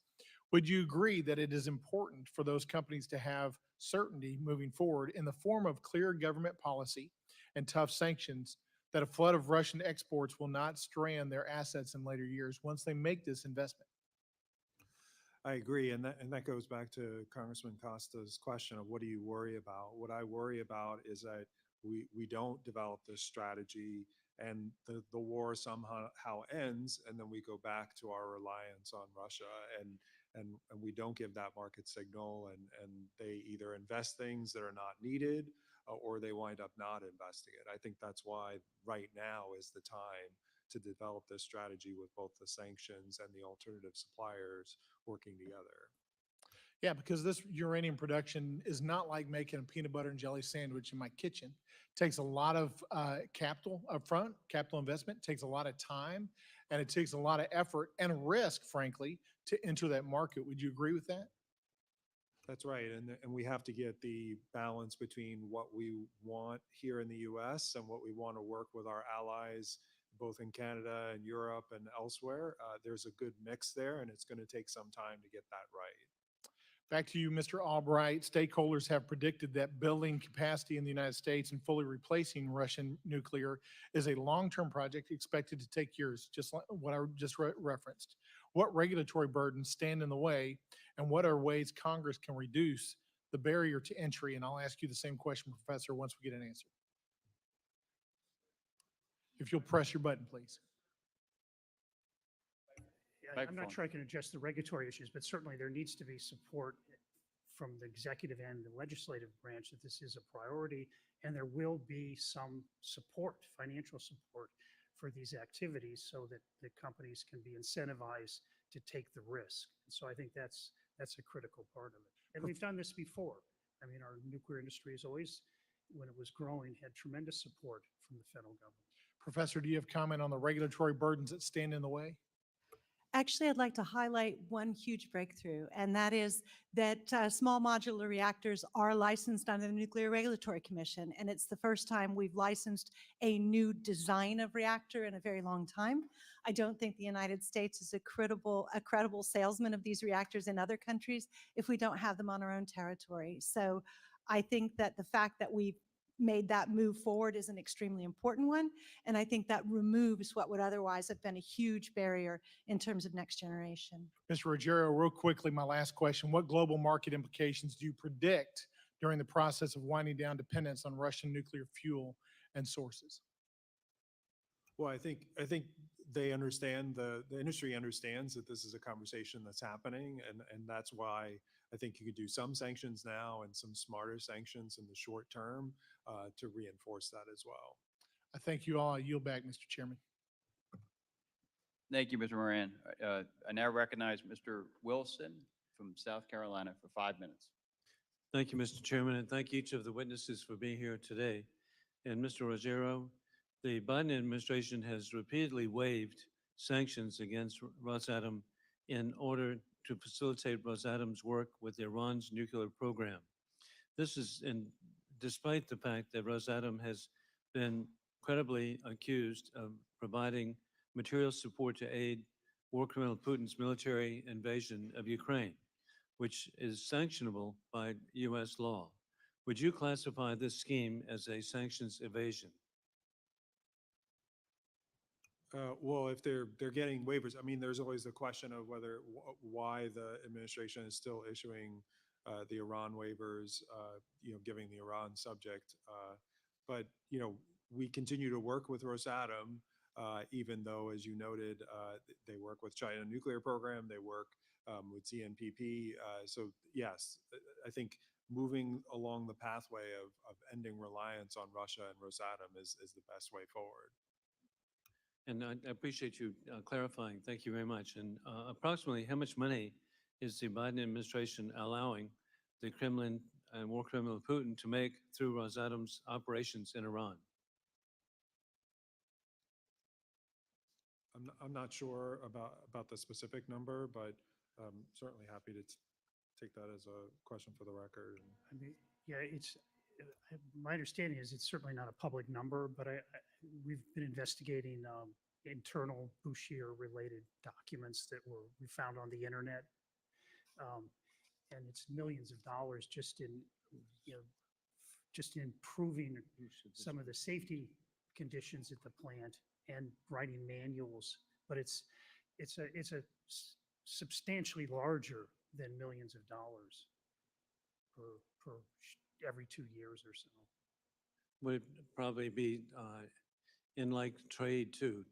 Would you agree that it is important for those companies to have certainty moving forward in the form of clear government policy and tough sanctions that a flood of Russian exports will not strand their assets in later years once they make this investment? I agree, and that goes back to Congressman Costa's question of what do you worry about? What I worry about is that we don't develop this strategy and the war somehow ends, and then we go back to our reliance on Russia, and we don't give that market signal, and they either invest things that are not needed or they wind up not investing it. I think that's why right now is the time to develop this strategy with both the sanctions and the alternative suppliers working together. Yeah, because this uranium production is not like making a peanut butter and jelly sandwich in my kitchen. It takes a lot of capital upfront, capital investment, takes a lot of time, and it takes a lot of effort and risk, frankly, to enter that market. Would you agree with that? That's right, and we have to get the balance between what we want here in the U.S. and what we want to work with our allies, both in Canada and Europe and elsewhere. There's a good mix there, and it's going to take some time to get that right. Back to you, Mr. Albright. Stakeholders have predicted that building capacity in the United States and fully replacing Russian nuclear is a long-term project expected to take years, just like what I just referenced. What regulatory burdens stand in the way, and what are ways Congress can reduce the barrier to entry? And I'll ask you the same question, Professor, once we get an answer. If you'll press your button, please. Yeah, I'm not sure I can address the regulatory issues, but certainly there needs to be support from the executive and the legislative branch that this is a priority, and there will be some support, financial support for these activities so that the companies can be incentivized to take the risk. And so I think that's a critical part of it. And we've done this before. I mean, our nuclear industry has always, when it was growing, had tremendous support from the federal government. Professor, do you have comment on the regulatory burdens that stand in the way? Actually, I'd like to highlight one huge breakthrough, and that is that small modular reactors are licensed under the Nuclear Regulatory Commission, and it's the first time we've licensed a new design of reactor in a very long time. I don't think the United States is a credible salesman of these reactors in other countries if we don't have them on our own territory. So I think that the fact that we've made that move forward is an extremely important one. And I think that removes what would otherwise have been a huge barrier in terms of next generation. Mr. Ruggiero, real quickly, my last question. What global market implications do you predict during the process of winding down dependence on Russian nuclear fuel and sources? Well, I think they understand, the industry understands that this is a conversation that's happening, and that's why I think you could do some sanctions now and some smarter sanctions in the short term to reinforce that as well. I thank you all. I yield back, Mr. Chairman. Thank you, Mr. Moran. I now recognize Mr. Wilson from South Carolina for 5 minutes. Thank you, Mr. Chairman, and thank each of the witnesses for being here today. And Mr. Ruggiero, the Biden administration has repeatedly waived sanctions against Rosatom in order to facilitate Rosatom's work with Iran's nuclear program. This is despite the fact that Rosatom has been credibly accused of providing material support to aid war criminal Putin's military invasion of Ukraine, which is sanctionable by U.S. law. Would you classify this scheme as a sanctions evasion? Well, if they're getting waivers, I mean, there's always the question of whether why the administration is still issuing the Iran waivers, giving the Iran subject. But we continue to work with Rosatom, even though, as you noted, they work with China nuclear program, they work with CNPP. So yes, I think moving along the pathway of ending reliance on Russia and Rosatom is the best way forward. And I appreciate you clarifying. Thank you very much. And approximately how much money is the Biden administration allowing the Kremlin and war criminal Putin to make through Rosatom's operations in Iran? I'm not sure about the specific number, but certainly happy to take that as a question for the record. I mean, yeah, my understanding is it's certainly not a public number, but we've been investigating internal Bouchier-related documents that we found on the internet, and it's millions of dollars just in improving some of the safety conditions at the plant and writing manuals. But it's substantially larger than millions of dollars per every 2 years or so. Would it probably be in like trade too,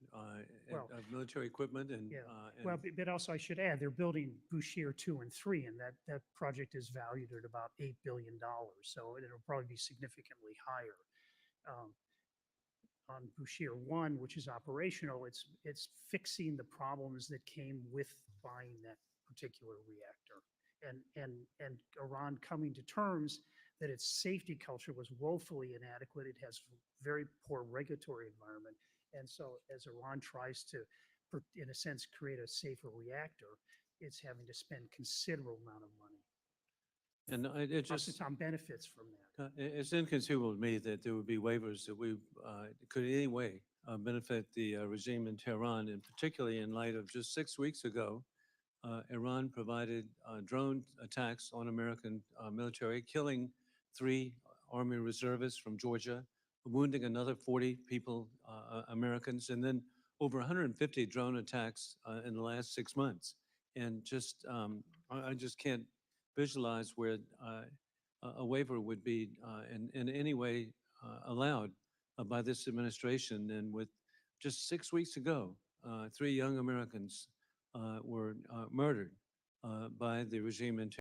Well, of military equipment and, Yeah. and Well, but also I should add, they're building Bouchier 2 and 3, and that project is valued at about $8 billion. So it'll probably be significantly higher. On Bouchier 1, which is operational, it's fixing the problems that came with buying that particular reactor. And Iran coming to terms that its safety culture was woefully inadequate. It has very poor regulatory environment. And so as Iran tries to, in a sense, create a safer reactor, it's having to spend considerable amount of money. and it just Rosatom benefits from that. it's inconceivable to me that there would be waivers that we could in any way benefit the regime in Tehran, and particularly in light of just 6 weeks ago, Iran provided drone attacks on American military, killing 3 Army reservists from Georgia, wounding another 40 people, Americans, and then over 150 drone attacks in the last 6 months. And just, I just can't visualize where a waiver would be in any way allowed by this administration. And with just 6 weeks ago, 3 young Americans were murdered by the regime in